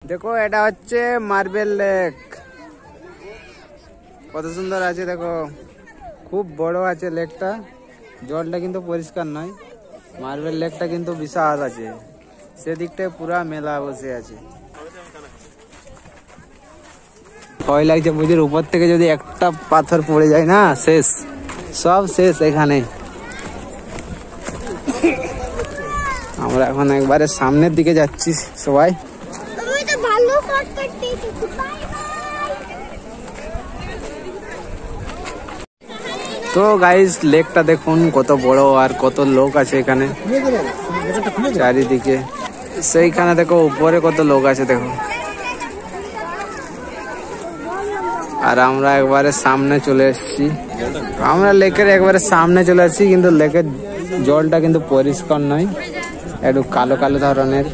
দেখো এটা হচ্ছে মার্বেল লেক, কত সুন্দর আছে দেখো, খুব বড় আছে লেকটা। জলটা কিন্তু পরিষ্কার নয়, মার্বেল লেকটা কিন্তু বিশাল আছে। সেদিকটায় পুরা মেলা বসে আছে। ভয় লাগছে বুঝির, উপর থেকে যদি একটা পাথর পড়ে যায় না, শেষ, সব শেষ এখানে। আমরা এখন একবারে সামনের দিকে যাচ্ছি সবাই। তো গাইস লেকটা দেখুন কত বড়, আর কত লোক আছে এখানে চারিদিকে। সেইখানে দেখো উপরে কত লোক আছে দেখো। আর আমরা একবারে সামনে চলে এসেছি, আমরা লেকের একবারে সামনে চলে আসছি, কিন্তু লেকের জলটা কিন্তু পরিষ্কার নয়, একটু কালো কালো ধরনের।